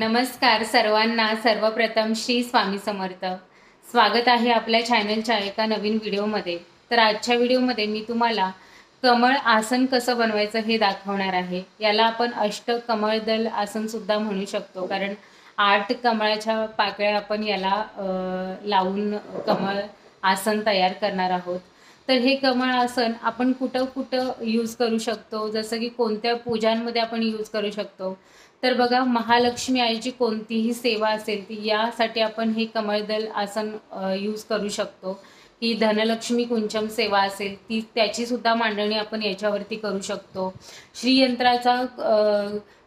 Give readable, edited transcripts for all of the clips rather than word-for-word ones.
नमस्कार सर्वांना। सर्वप्रथम श्री स्वामी समर्थ। स्वागत आहे आपल्या चॅनलच्या एका नवीन व्हिडिओमध्ये। तर आजच्या व्हिडिओमध्ये मी तुम्हाला कमळ आसन कसं बनवायचं हे दाखवणार आहे। याला आपण अष्टकमलदल आसन सुद्धा म्हणू शकतो, कारण 8 कमळाच्या पाकळ्या आपण याला लावून कमळ आसन तयार करणार आहोत। तर हे कमळ आसन आपण कुठं कुठं यूज करू शकतो, जसं की कोणत्या पूजांमध्ये आपण यूज करू शकतो। तर बघा, महालक्ष्मी आईची कोणतीही सेवा असेल ती यासाठी आपण हे कमळदल आसन यूज करू शकतो। की धनलक्ष्मी कुंचम सेवा असेल ती त्याची सुद्धा मांडणी आपण याच्यावरती करू शकतो। श्रीयंत्राचा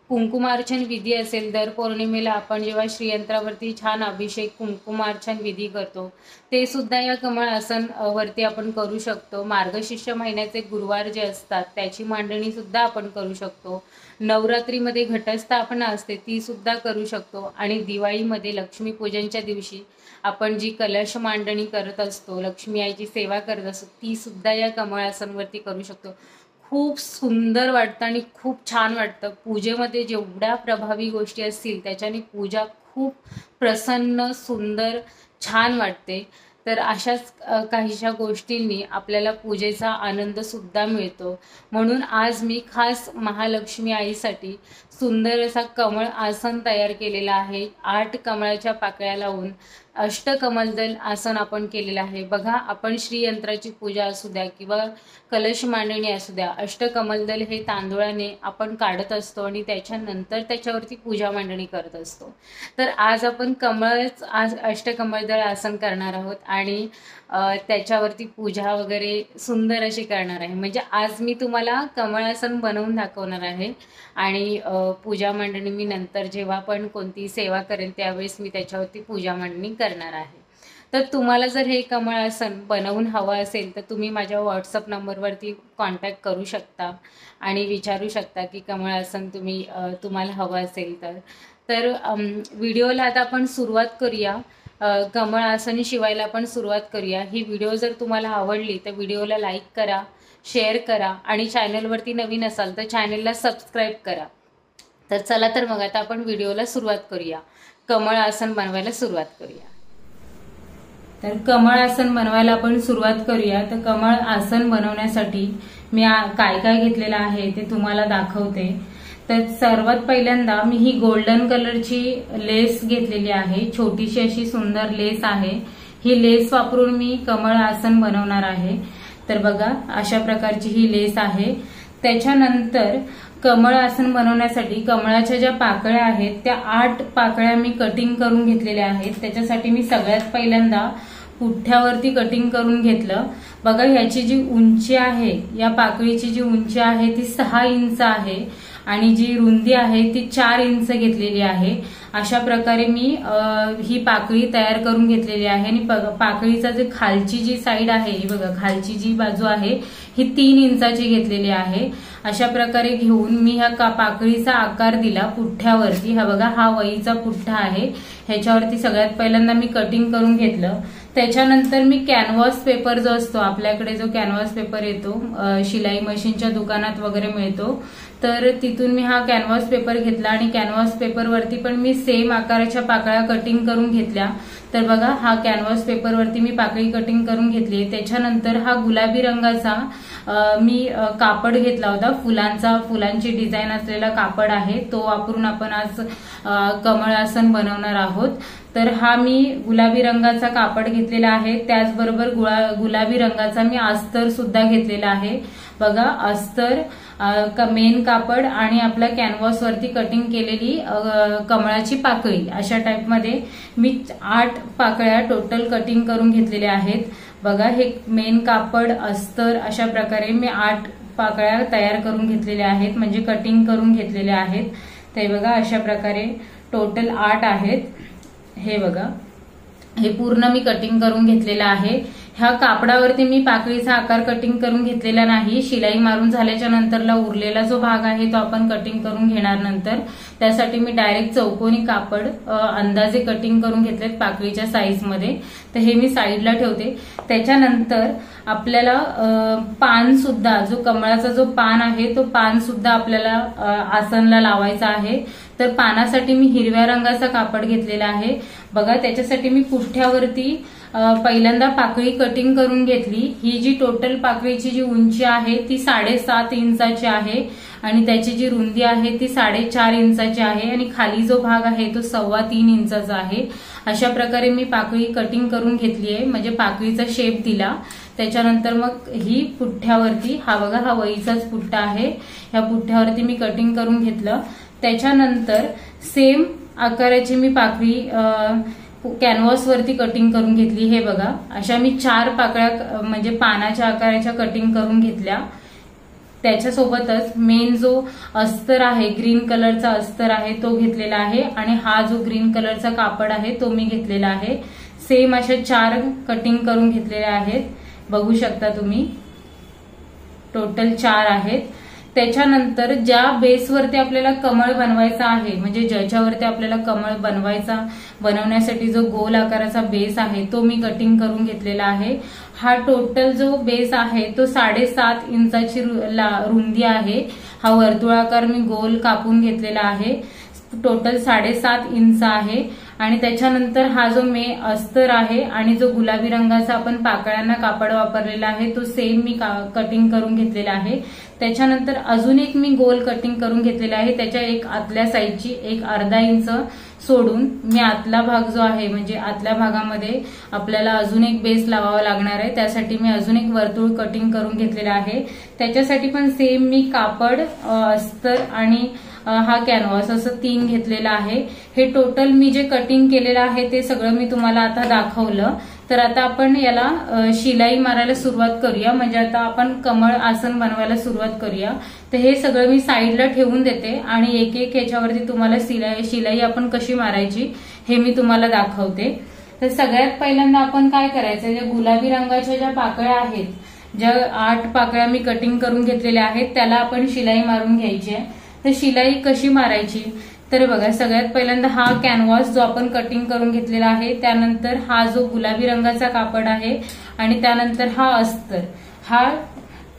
कुंकुमार्चन विधी असेल, दर पौर्णिमेला आपण जेव्हा श्रीयंत्रावरती छान अभिषेक कुंकुमार्चन विधी करतो ते सुद्धा या कमळ आसन वरती आपण करू शकतो। मार्गशीर्ष महिन्याचे गुरुवार जे असतात त्याची मांडणी सुद्धा आपण करू शकतो। नवरात्रीमध्ये घटस्थापना असते ती सुद्धा करू शकतो। आणि दिवाळीमध्ये लक्ष्मी पूजनच्या दिवशी आपण जी कलश मांडणी करत असतो, लक्ष्मी आईची सेवा करत असतो, ती सुद्धा या कमळ आसनवरती करू शकतो। खूप सुंदर वाटतं आणि खूप छान वाटतं। पूजेमध्ये जेवढ्या प्रभावी गोष्टी असतील त्याच्याने पूजा खूप प्रसन्न, सुंदर, छान वाटते। तर अशाच काहीशा गोष्टींनी आपल्याला पूजेचा आनंद सुद्धा मिळतो। म्हणून आज मी खास महालक्ष्मी आईसाठी सुंदर असा कमळ आसन तयार केलेला आहे। 8 कमळाच्या पाकळ्या लावून अष्टकमलदल आसन आपण केलेलं आहे। बघा, आपण श्रीयंत्राची पूजा असू द्या किंवा कलश मांडणी असू द्या, अष्टकमलदल हे तांदूळाने आपण काढत असतो आणि त्याच्यानंतर त्याच्यावरती पूजा मांडणी करत असतो। तर आज आपण आज अष्टकमलदल आसन करणार आहोत आणि त्याच्यावरती पूजा वगैरे सुंदर अशी करणार आहे। म्हणजे आज मी तुम्हाला कमळ आसन बनवून दाखवणार आहे आणि पूजा मांडणी मी नंतर जेव्हा पण कोणती सेवा करेन त्यावेळेस मी त्याच्यावरती पूजा मांडणी करणार आहे। तर तुम्हाला जर हे कमळ आसन बनवून हवं असेल तर तुम्ही माझ्या व्हॉट्सअप नंबरवरती कॉन्टॅक्ट करू शकता आणि विचारू शकता की कमळ आसन तुम्हाला हवं असेल तर व्हिडिओला आता आपण सुरुवात करूया। कमळ आसन शिवायला आपण सुरुवात करूया। ही व्हिडिओ जर तुम्हाला आवडली तर व्हिडिओला लाईक करा, शेअर करा आणि चॅनलवरती नवीन असाल तर चॅनलला सबस्क्राईब करा। तर चला तर मग आता आपण व्हिडिओला सुरुवात करूया, कमळ आसन बनवायला सुरुवात करूया। तर कमळ आसन बनवायला आपण सुरुवात करूया। तर कमळ आसन बनवण्यासाठी मी काय काय घेतलेलं आहे ते तुम्हाला दाखवते। तर सर्वात पहिल्यांदा मी ही गोल्डन कलरची लेस घेतलेली आहे, छोटीशी अशी सुंदर लेस आहे। ही लेस वापरून मी कमळ आसन बनवणार आहे। तर बघा, अशा प्रकारची ही लेस आहे। त्याच्यानंतर कमळ आसन बनवण्यासाठी कमळाच्या ज्या पाकळ्या आहेत त्या 8 पाकळ्या मी कटिंग करून घेतलेल्या आहेत। त्याच्यासाठी मी सगळ्यात पहिल्यांदा पुठ्ठ्यावरती कटिंग करून घेतलं। बघा, ह्याची जी उंची आहे, या पाकळीची जी उंची आहे ती 6 इंच आहे आणि जी रुंदी आहे ती 4 इंच घेतलेली आहे। अशा प्रकारे मी ही पाकळी तयार करून घेतलेली आहे। आणि पाकळीचा जे खालची जी साईड आहे, बघा खालची जी बाजू आहे ही 3 इंचाची घेतलेली आहे। अशा प्रकारे घेऊन मी ह्या पाकळीचा आकार दिला पुठ्ठ्यावरती। हा बघा, हा वहीचा पुठ्ठा आहे, ह्याच्यावरती सगळ्यात पहिल्यांदा मी कटिंग करून घेतलं। त्याच्यानंतर मी कॅनव्हास पेपर जो असतो, आपल्याकडे जो कॅनव्हास पेपर येतो शिलाई मशीनच्या दुकानात वगैरे मिळतो, तर तिथून मी हा कॅनव्हास पेपर घेतला आणि कॅनव्हास पेपरवरती पण मी सेम आकाराच्या पाकळ्या कटिंग करून घेतल्या। तर बघा, हा कॅनव्हास पेपरवरती मी पाकळी कटिंग करून घेतली। त्याच्यानंतर हा गुलाबी रंगाचा मी कापड घेतला होता, फुलांची डिझाईन असलेला कापड आहे, तो वापरून आपण आज कमळ आसन बनवणार आहोत। तर हा मी गुलाबी रंगाचा कापड घेतलेला आहे। त्याचबरोबर गुलाबी रंगाचा मी अस्तर सुद्धा घेतलेला आहे। बघा, अस्तर, मेन कापड आणि आपल्या कॅनव्हास वरती कटिंग केलेली कमळाची पाकळी, अशा टाइपमध्ये मी 8 पाकळ्या टोटल कटिंग करून घेतलेल्या आहेत। बघा, हे मेन कापड, अस्तर, अशा प्रकारे मी 8 पाकळ्या तयार करून घेतलेल्या आहेत, म्हणजे कटिंग करून घेतलेल्या आहेत। ते बघा, अशा प्रकारे टोटल 8 आहेत। हे बघा, हे पूर्ण मी कटिंग करून घेतलेलं आहे। ह्या कापडावरती मी पाकळीचा आकार कटिंग करून घेतलेला नाही, शिलाई मारून झाल्याच्या नंतरला उरलेला जो भाग आहे तो आपण कटिंग करून घेणार नंतर। त्यासाठी मी डायरेक्ट चौकोनी कापड अंदाजे कटिंग करून घेतलेत पाकळीच्या साईजमध्ये। तर हे मी साईडला ठेवते। त्याच्यानंतर आपल्याला पान सुद्धा, जो कमळाचा जो पान आहे तो पान सुद्धा आपल्याला आसनला लावायचा आहे। तर पानासाठी मी हिरव्या रंगाचा कापड घेतलेला आहे बघा। त्याच्यासाठी मी पुठ्ठ्यावरती पहिल्यांदा पाकळी कटिंग करून घेतली। ही जी टोटल पाकळीची जी उंची आहे ती 7.5 इंचाची आहे आणि त्याची जी रुंदी आहे ती 4.5 इंचाची आहे आणि खाली जो भाग आहे तो 3.25 इंचाचा आहे। अशा प्रकारे मी पाकळी कटिंग करून घेतली आहे, म्हणजे पाकळीचा शेप दिला। त्याच्यानंतर मग ही पुठ्ठ्यावरती हा बघा, हा वहीचाच पुठ्ठा आहे, ह्या पुठ्ठ्यावरती मी कटिंग करून घेतलं। त्याच्यानंतर सेम आकाराची मी पाकळी कॅनव्हास वरती कटिंग करून घेतली। हे बघा, अशा मी 4 पाकळ्या म्हणजे पानाच्या आकाराच्या कटिंग करून घेतल्या। त्याच्यासोबतच मेन जो अस्तर आहे, ग्रीन कलरचा अस्तर आहे तो घेतलेला आहे आणि हा जो ग्रीन कलरचा कापड आहे तो मी घेतलेला आहे। सेम अशा 4 कटिंग करून घेतलेल्या आहेत, बघू शकता तुम्ही, टोटल 4 आहेत। त्याच्यानंतर ज्या बेसवरती आपल्याला कमळ बनवायचा आहे, म्हणजे ज्याच्यावरती आपल्याला कमळ बनवण्यासाठी जो गोल आकाराचा बेस आहे तो मी कटिंग करून घेतलेला आहे। हा टोटल जो बेस आहे तो 7.5 इंचाची रुंदी आहे। हा वर्तुळाकार मी गोल कापून घेतलेला आहे, टोटल 7.5 इंच आहे। आणि त्याच्यानंतर हा जो अस्तर आहे आणि जो गुलाबी रंगाचा आपण पाकळ्यांना कापड वापरलेला आहे तो सेम मी कटिंग करून घेतलेला आहे। त्याच्यानंतर अजून एक मी गोल कटिंग करून घेतलेला आहे, त्याच्या एक आतल्या साईडची एक अर्धा इंच सोडून मी आतला भाग जो आहे, म्हणजे आतल्या भागामध्ये आपल्याला अजून एक बेस लावावा लागणार आहे, त्यासाठी मी अजून एक वर्तुळ कटिंग करून घेतलेला आहे। त्याच्यासाठी पण सेम मी कापड, अस्तर आणि हा कॅनव्हास असं 3 घेतलेला आहे। हे टोटल मी जे कटिंग केलेलं आहे ते सगळं मी तुम्हाला आता दाखवलं। तर आता आपण याला शिलाई मारायला सुरुवात करूया, म्हणजे आता आपण कमळ आसन बनवायला सुरुवात करूया। तर हे सगळं मी साईडला ठेवून देते आणि एक एक याच्यावरती तुम्हाला शिलाई आपण कशी मारायची हे मी तुम्हाला दाखवते। तर सगळ्यात पहिल्यांदा आपण काय करायचं, ज्या गुलाबी रंगाच्या ज्या पाकळ्या आहेत, ज्या 8 पाकळ्या मी कटिंग करून घेतलेल्या आहेत त्याला आपण शिलाई मारून घ्यायची आहे। तर शिलाई कशी मारायची, तर बघा, सगळ्यात पहिल्यांदा हा कॅनव्हास जो आपण कटिंग करून घेतलेला आहे, त्यानंतर हा जो गुलाबी रंगाचा कापड आहे आणि त्यानंतर हा अस्तर, हा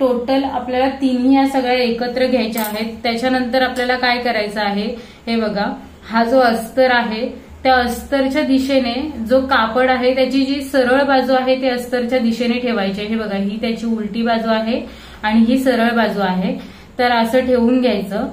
टोटल आपल्याला तिन्ही या सगळ्या एकत्र घ्यायच्या आहेत। त्याच्यानंतर आपल्याला काय करायचं आहे, हे बघा, हा जो अस्तर आहे त्या अस्तरच्या दिशेने जो कापड आहे त्याची जी सरळ बाजू आहे ते अस्तरच्या दिशेने ठेवायची। हे बघा, ही त्याची उलटी बाजू आहे आणि ही सरळ बाजू आहे, तर असं ठेवून घ्यायचं,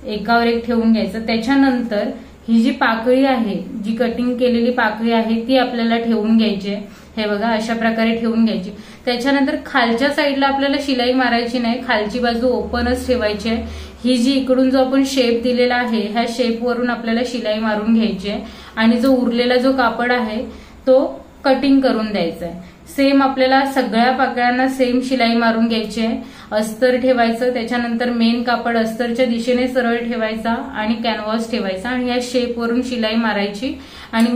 एकावर एक ठेवून घ्यायचं। त्याच्यानंतर ही जी पाकळी आहे, जी कटिंग केलेली पाकळी आहे ती आपल्याला ठेवून घ्यायची आहे। हे बघा, अशा प्रकारे ठेवून घ्यायची। त्याच्यानंतर खालच्या साईडला आपल्याला शिलाई मारायची नाही, खालची बाजू ओपनच ठेवायची आहे। ही जी इकडून जो आपण शेप दिलेला आहे ह्या शेप वरून आपल्याला शिलाई मारून घ्यायची आहे आणि जो उरलेला जो कापड आहे तो कटिंग करून द्यायचा आहे। सेम आपल्याला सगळ्या पाकळ्यांना सेम शिलाई मारून घ्यायची आहे। अस्तर ठेवायचं, त्याच्यानंतर मेन कापड अस्तरच्या दिशेने सरळ ठेवायचा आणि कॅनव्हास ठेवायचा आणि या शेप वरून शिलाई मारायची आणि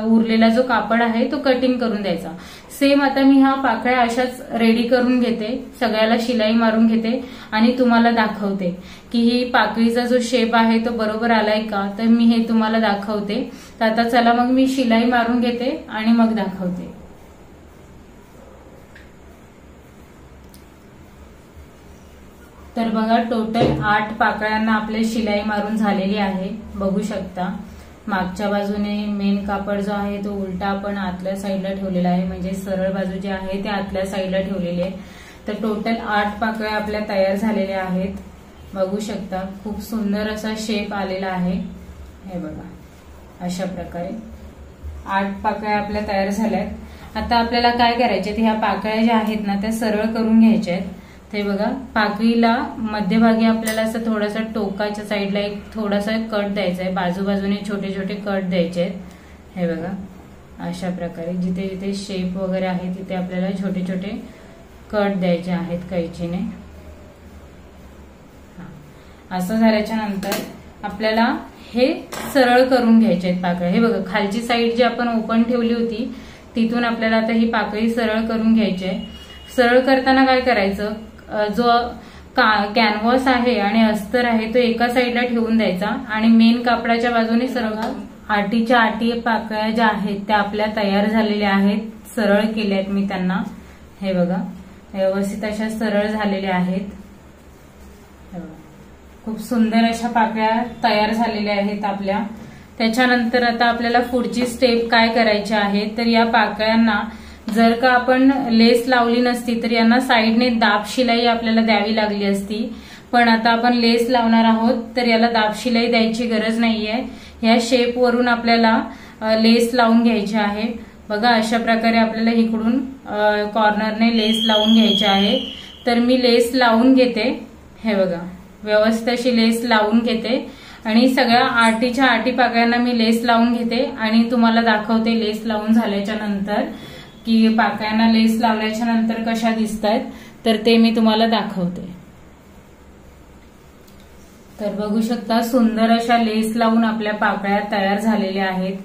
उरलेला जो कापड आहे तो कटिंग करून द्यायचा। सेम आता मी ह्या पाकळ्या अशाच रेडी करून घेते, सगळ्याला शिलाई मारून घेते आणि तुम्हाला दाखवते की ही पाकळीचा जो शेप आहे तो बरोबर आलाय का, तर मी हे तुम्हाला दाखवते। तर आता चला मग मी शिलाई मारून घेते आणि मग दाखवते। तर बघा, टोटल 8 पाकळ्यांना आपले शिलाई मारून झालेली आहे, बघू शकता। मागच्या बाजूने मेन कापड जो आहे तो उलटा आपण आतल्या साईडला ठेवलेला आहे, म्हणजे सरळ बाजू जी आहे ते आतल्या साईडला ठेवलेली आहे। तर टोटल 8 पाकळ्या आपल्या तयार झालेल्या आहेत, बघू शकता। खूप सुंदर असा शेप आलेला आहे, हे बघा, अशा प्रकारे 8 पाकळ्या आपल्या तयार झाल्यात। आता आपल्याला काय करायचे, ह्या पाकळ्या ज्या आहेत ना त्या सरळ करून घ्यायच्या आहेत। ते बघा, पाकळीला मध्यभागी आपल्याला असं थोडासा टोकाच्या साईडला एक थोडासा कट द्यायचा आहे, बाजूबाजूने छोटे छोटे कट द्यायचे आहेत। हे बघा, अशा प्रकारे जिथे जिथे शेप वगैरे आहे तिथे आपल्याला छोटे छोटे कट द्यायचे आहेत कैचीने। असं झाल्याच्या नंतर आपल्याला हे सरळ करून घ्यायचे आहेत पाकळ्या। हे बघा, खालची साईड जी आपण ओपन ठेवली होती तिथून आपल्याला आता ही पाकळी सरळ करून घ्यायची आहे। सरळ करताना काय करायचं, जो कॅनव्हास आहे आणि अस्तर आहे तो एका साईडला ठेवून द्यायचा आणि मेन कापडाच्या बाजूने सरळ। आटीच्या आटी पाकळ्या ज्या आहेत त्या आपल्या तयार झालेल्या आहेत, सरळ केल्या आहेत मी त्यांना। हे बघा, व्यवस्थित अशा सरळ झालेल्या आहेत, खूप सुंदर अशा पाकळ्या तयार झालेल्या आहेत आपल्या। त्याच्यानंतर आता आपल्याला पुढची स्टेप काय करायची आहे, तर या पाकळ्यांना जर का आपण लेस लावली नसती तर यांना साईडने दाब शिलाई आपल्याला द्यावी लागली असती, पण आता आपण लेस लावणार आहोत तर याला दाब शिलाई द्यायची गरज नाहीये। या शेप वरून आपल्याला लेस लावून घ्यायची आहे। बघा अशा प्रकारे आपल्याला इकडून कॉर्नरने लेस लावून घ्यायची आहे। तर मी लेस लावून घेते, हे बघा व्यवस्थित अशी लेस लावून घेते आणि सगळ्या आटीच्या आटी पाकळ्यांना मी लेस लावून घेते आणि तुम्हाला दाखवते लेस लावून झाल्याच्या नंतर की पाकळ्यांना लेस लावल्याच्या नंतर कशा दिसतायत, तर ते मी तुम्हाला दाखवते। तर बघू शकता सुंदर अशा लेस लावून आपल्या पाकळ्या तयार झालेल्या आहेत,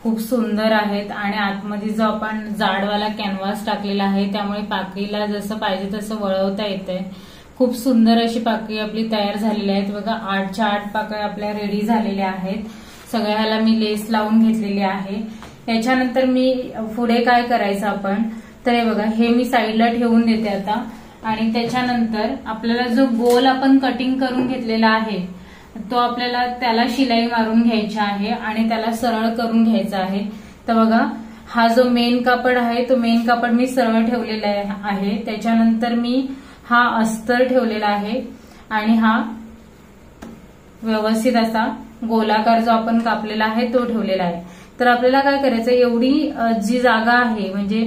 खूप सुंदर आहेत आणि आतमध्ये जो आपण जाडवाला कॅनव्हास टाकलेला आहे त्यामुळे पाकळीला जसं पाहिजे तसं वळवता येतंय। खूप सुंदर अशी पाकळी आपली तयार झालेली आहेत। बघा 8च्या 8 पाकळ्या आपल्या रेडी झालेल्या आहेत। सगळ्याला मी लेस लावून घेतलेली आहे। याच्यानंतर मी पुढे काय करायचं आपण, तर हे बघा हे मी साईडला ठेवून देते आता आणि त्याच्यानंतर आपल्याला जो गोल आपण कटिंग करून घेतलेला आहे तो आपल्याला त्याला शिलाई मारून घ्यायची आहे आणि त्याला सरळ करून घ्यायचा आहे। तर बघा हा जो मेन कापड आहे तो मेन कापड मी सरळ ठेवलेला आहे। त्याच्यानंतर मी हा अस्तर ठेवलेला आहे आणि हा व्यवस्थित असा गोलाकार जो आपण कापलेला आहे तो ठेवलेला आहे। तर आपल्याला काय करायचं, एवढी जी जागा आहे म्हणजे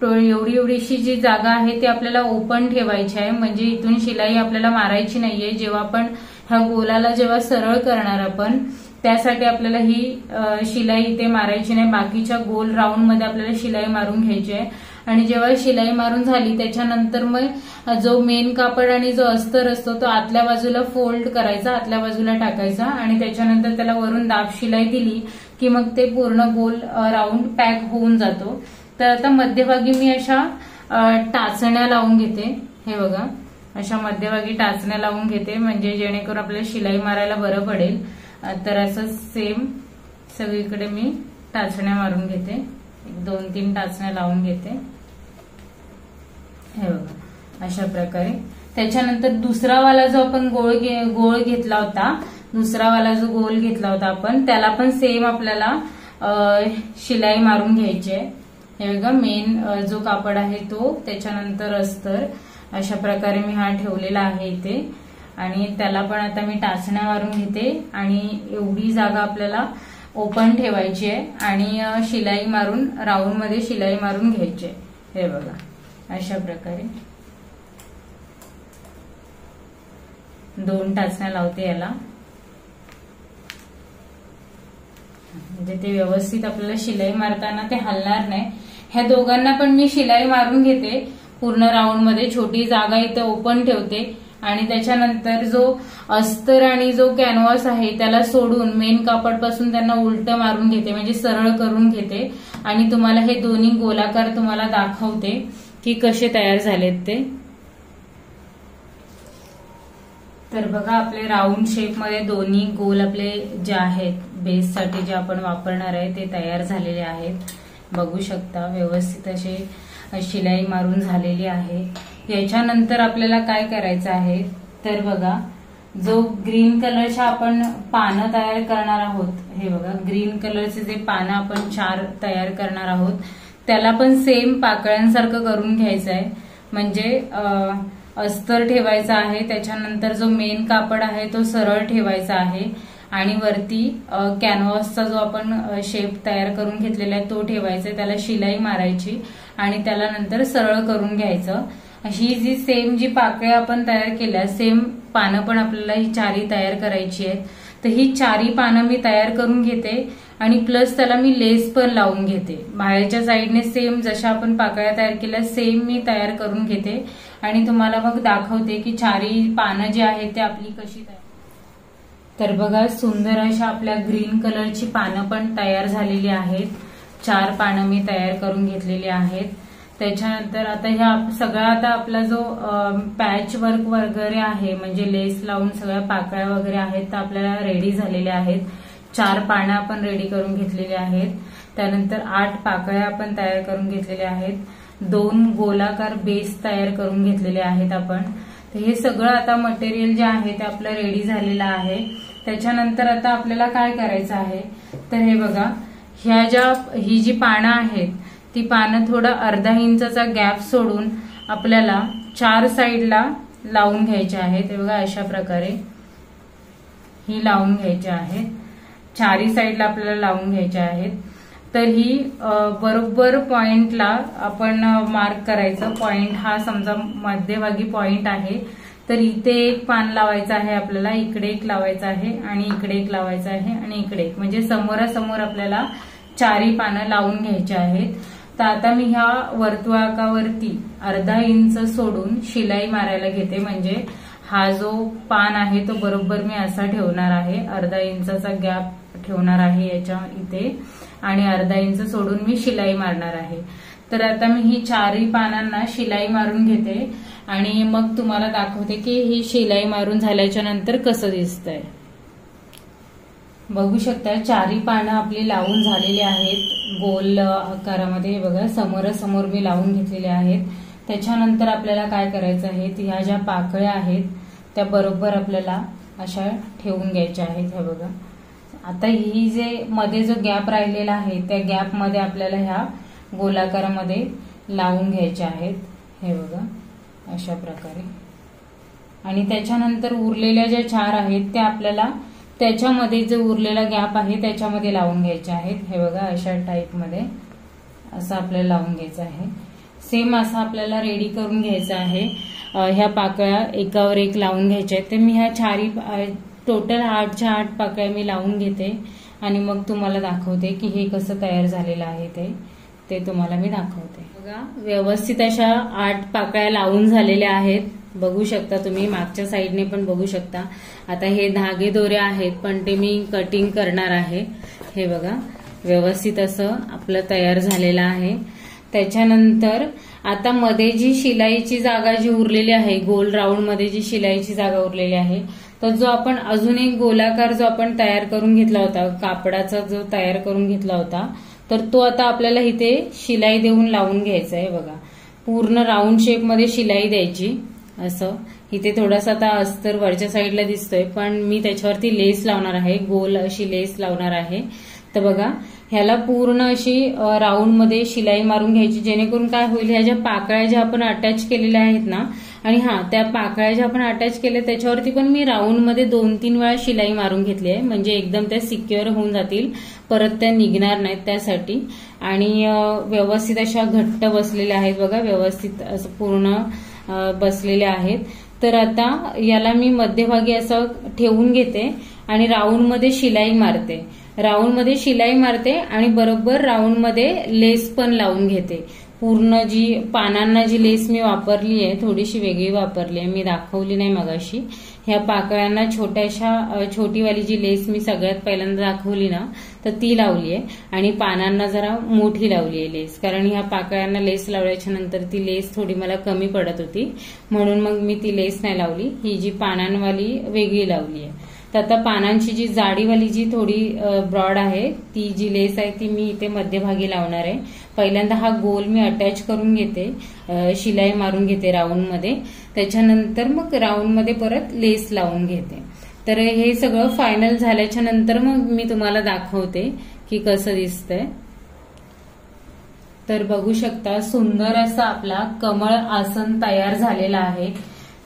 एवढीशी जी जागा आहे ती आपल्याला ओपन ठेवायची आहे, म्हणजे इथून शिलाई आपल्याला मारायची नाहीये। जेव्हा आपण ह्या गोलाला जेव्हा सरळ करणार आपण त्यासाठी आपल्याला ही शिलाई इथे मारायची नाही, बाकीच्या गोल राऊंड मध्ये आपल्याला शिलाई मारून घ्यायची आहे। आणि जेव्हा शिलाई मारून झाली त्याच्यानंतर मग जो मेन कापड आणि जो अस्तर असतो तो आतल्या बाजूला फोल्ड करायचा, आतल्या बाजूला टाकायचा आणि त्याच्यानंतर त्याला वरून दाब शिलाई दिली की मग ते पूर्ण गोल राऊंड पॅक होऊन जातो। तर आता मध्यभागी मी अशा टाचण्या लावून घेते, हे बघा अशा मध्यभागी टाचण्या लावून घेते म्हणजे जेणेकरून आपल्याला शिलाई मारायला बरं पडेल। तर असं सेम सगळीकडे मी टाचण्या मारून घेते, 2-3 टाचण्या लावून घेते, हे बघा अशा प्रकारे। त्याच्यानंतर दुसरा वाला जो आपण गोल घेतला होता, दुसरा वाला जो गोल घेतला होता आपण त्याला पण सेम आपल्याला शिलाई मारून घ्यायची आहे। हे बघा मेन जो कापड आहे तो, त्याच्यानंतर अस्तर, अशा प्रकारे मी हा ठेवलेला आहे इथे आणि त्याला पण आता मी टाचण्या मारून घेते आणि एवढी जागा आपल्याला ओपन ठेवायची आहे आणि शिलाई मारून राऊंड मध्ये शिलाई मारून घ्यायची आहे। हे बघा अशा प्रकारे 2 टाचण्या लावते याला, म्हणजे ते व्यवस्थित आपल्याला शिलाई मारताना ते हलणार नाही। ह्या दोघांना पण मी शिलाई मारून घेते पूर्ण राऊंड मध्ये, छोटी जागा इथे ओपन ठेवते आणि त्याच्यानंतर जो अस्तर आणि जो कॅनव्हास आहे त्याला सोडून मेन कापड पासून त्यांना उलट मारून घेते म्हणजे सरळ करून घेते आणि तुम्हाला हे दोन्ही गोलाकार तुम्हाला दाखवते की कसे तयार झालेत ते। तर बघा आपले राऊंड शेप मध्ये दोन्ही गोल आपले जे आहेत बेस साठी जे आपण वापरणार आहे ते तयार झालेले आहेत। बघू शकता व्यवस्थित असे शिलाई मारून झालेली आहे। याच्यानंतर आपल्याला काय करायचं आहे, तर बघा जो ग्रीन कलरच्या आपण पानं तयार करणार आहोत, हे बघा ग्रीन कलरचे जे पानं आपण 4 तयार करणार आहोत त्याला पण सेम पाकळ्यांसारखं करून घ्यायचं आहे। म्हणजे अस्तर ठेवायचा आहे, त्याच्यानंतर जो मेन कापड आहे तो सरळ ठेवायचा आहे आणि वरती कॅनव्हासचा जो आपण शेप तयार करून घेतलेला आहे तो ठेवायचा, त्याला शिलाई मारायची आणि त्याला नंतर सरळ करून घ्यायचं। ही जी सेम जी पाकळ्या आपण तयार केल्या सेम पानं पण आपल्याला ही 4 तयार करायची आहेत। तर ही 4 पानं मी तयार करून घेते आणि प्लस त्याला मी लेस पण लावून घेते। बाहेरच्या साईडने सेम जशा आपण पाकळ्या तयार केल्या सेम मी तयार करून घेते आणि तुम्हाला मग दाखवते की 4 पानं जी आहेत ते आपली कशी तयार। तर बघा सुंदर अशा आपल्या ग्रीन कलरची पानं पण तयार झालेली आहेत। 4 पानं मी तयार करून घेतलेली आहेत। त्याच्यानंतर आता ह्या सगळा आता आपला जो पॅच वर्क वगैरे आहे म्हणजे लेस लावून सगळ्या पाकळ्या वगैरे आहेत तर आपल्याला रेडी झालेल्या आहेत। 4 पानं आपण रेडी करून घेतलेली आहेत। त्यानंतर 8 पाकळ्या आपण तयार करून घेतलेल्या आहेत। 2 गोलाकार बेस तयार करून घेतलेले आहेत आपण। तर हे सगळं आता मटेरियल जे आहे ते आपलं रेडी झालेलं आहे। त्याच्यानंतर आता आपल्याला काय करायचं आहे, तर हे बघा, ही जी पानं आहेत ती पानं थोडं अर्धा इंचाचा गॅप सोडून आपल्याला 4 साईडला लावून घ्यायचे आहेत। हे बघा, अशा प्रकारे ही लावून घ्यायची आहेत, 4ही साईडला आपल्याला लावून घ्यायचे आहेत। तर ही बरोबर पॉइंटला आपण मार्क करायचं। पॉइंट हा समजा मध्यभागी पॉइंट आहे, तर इथे एक पान लावायचं आहे आपल्याला, इकडे एक लावायचं आहे आणि इकडे एक लावायचं आहे आणि इकडे एक, म्हणजे समोरासमोर आपल्याला 4ही पानं लावून घ्यायची आहेत। तर आता मी ह्या वर्तुळाकावरती अर्धा इंच सोडून शिलाई मारायला घेते, म्हणजे हा जो पान आहे तो बरोबर मी असा ठेवणार आहे, अर्धा इंचाचा गॅप ठेवणार आहे याच्या इथे आणि अर्धा इंच सोडून मी शिलाई मारणार आहे। तर आता मी ही 4ही पानांना शिलाई मारून घेते आणि मग तुम्हाला दाखवते की ही शिलाई मारून झाल्याच्या नंतर कसं दिसतंय। बघू शकता 4ही पानं आपली लावून झालेली आहेत गोल आकारामध्ये। हे बघा, समोरासमोर मी लावून घेतलेले आहेत। त्याच्यानंतर आपल्याला काय करायचं आहे, ह्या ज्या पाकळ्या आहेत त्या बरोबर आपल्याला अशा ठेवून घ्यायच्या आहेत। हे बघा, आता ही जे मध्ये जो गॅप राहिलेला आहे त्या गॅप मध्ये आपल्याला ह्या गोलाकारामध्ये लावून घ्यायच्या आहेत। हे बघा, अशा प्रकारे। आणि त्याच्यानंतर उरलेल्या ज्या 4 आहेत त्या आपल्याला त्याच्यामध्ये जो उरलेला गॅप आहे त्याच्यामध्ये लावून घ्यायचे आहेत। हे बघा, अशा टाइप मध्ये असं आपल्याला लावून घ्यायचं आहे। सेम असं आपल्याला रेडी करून घ्यायचं आहे। ह्या पाकळ्या एकावर एक लावून घ्यायच्या आहेत। तर मी ह्या 4ही टोटल 8च्या 8 पाकळ्या मी लावून घेते आणि मग तुम्हाला दाखवते की हे कसं तयार झालेलं आहे ते तुम्हाला मी दाखवते। बघा, व्यवस्थित अशा 8 पाकळ्या लावून झालेल्या आहेत। बघू शकता तुम्ही, मागच्या साईडने पण बघू शकता। आता हे धागे दोरे आहेत पण ते मी कटिंग करणार आहे। हे बघा, व्यवस्थित असं आपलं तयार झालेलं आहे। त्याच्यानंतर आता मध्ये जी शिलाईची जागा जी उरलेली आहे, गोल राऊंड मध्ये जी शिलाईची जागा उरलेली आहे, तर जो आपण अजून एक गोलाकार जो आपण तयार करून घेतला होता, कापडाचा जो तयार करून घेतला होता, तर तो आता आपल्याला इथे शिलाई देऊन लावून घ्यायचा आहे। बघा, पूर्ण राऊंड शेप मध्ये शिलाई द्यायची। असं इथे थोडासा आता अस्तर वरच्या साईडला दिसतोय पण मी त्याच्यावरती लेस लावणार आहे, गोल अशी लेस लावणार आहे। तर बघा, ह्याला पूर्ण अशी राऊंड मध्ये शिलाई मारून घ्यायची, जेणेकरून काय होईल, ह्या ज्या पाकळ्या ज्या आपण अटॅच केलेल्या आहेत ना, आणि त्या पाकळ्या ज्या आपण अटॅच केल्या त्याच्यावरती पण मी राऊंड मध्ये 2-3 वेळा शिलाई मारून घेतली आहे, म्हणजे एकदम त्या सिक्युअर होऊन जातील, परत त्या निघणार नाहीत त्यासाठी। आणि व्यवस्थित अशा घट्ट बसलेल्या आहेत बघा, व्यवस्थित असं पूर्ण बसलेले आहेत। तर आता याला मी मध्यभागी असं ठेवून घेते आणि राऊंड मध्ये शिलाई मारते, आणि बरोबर राऊंड मध्ये लेस पण लावून घेते। पूर्ण जी पानांना जी लेस मी वापरली आहे थोडीशी वेगळी वापरली आहे, मी दाखवली नाही मगाशी। ह्या पाकळ्यांना छोटीवाली जी लेस मी सगळ्यात पहिल्यांदा दाखवली ना, तर ती लावली आहे आणि पानांना जरा मोठी लावली आहे लेस, कारण ह्या पाकळ्यांना लेस लावल्याच्या नंतर ती लेस थोडी मला कमी पडत होती, म्हणून मग मी ती लेस नाही लावली, ही जी पानांवाली वेगळी लावली आहे। तर आता पानांची जी जाडीवाली जी थोडी ब्रॉड आहे ती जी लेस आहे ती मी इथे मध्यभागी लावणार आहे। पहिल्यांदा हा गोल मी अटॅच करून घेते, शिलाई मारून घेते राऊंड मध्ये, त्याच्यानंतर मग राऊंड मध्ये परत लेस लावून घेते। तर हे सगळं फायनल झाल्याच्या नंतर मग मी तुम्हाला दाखवते की कसं दिसतंय। तर बघू शकता, सुंदर असं आपला कमळ आसन तयार झालेला आहे।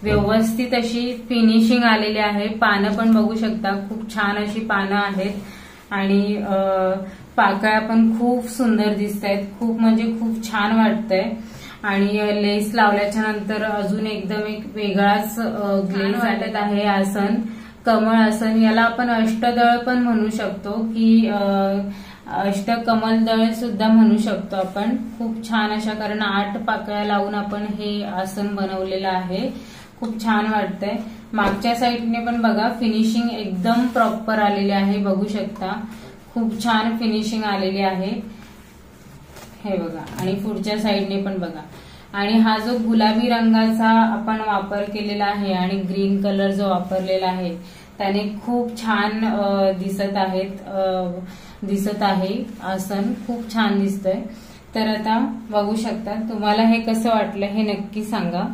व्यवस्थित अशी फिनिशिंग आलेली आहे। पानं पण बघू शकता, खूप छान अशी पानं आहेत आणि पाकळ्या पण खूप सुंदर दिसत आहेत, खूप म्हणजे खूप छान वाटतंय। आणि लेस लावल्याच्या नंतर अजून एकदम एक वेगळाच ग्लेज वाटत आहे आसन, कमळ आसन। याला आपण अष्टदळ पण म्हणू शकतो की अष्टकमलदळ सुद्धा म्हणू शकतो आपण। खूप छान अशा, कारण 8 पाकळ्या लावून आपण हे आसन बनवलेलं आहे, खूप छान वाटतंय। मागच्या साईडने पण बघा, फिनिशिंग एकदम प्रॉपर आलेली आहे, बघू शकता, खूप छान फिनिशिंग आलेली आहे। हे बघा, आणि पुढच्या साईडने पण बघा। आणि हा जो गुलाबी रंगाचा आपण वापर केलेला आहे आणि ग्रीन कलर जो वापरलेला आहे त्याने खूप छान दिसत आहे आसन, खूप छान दिसतंय। तर आता बघू शकता, तुम्हाला हे कसं वाटलं हे नक्की सांगा।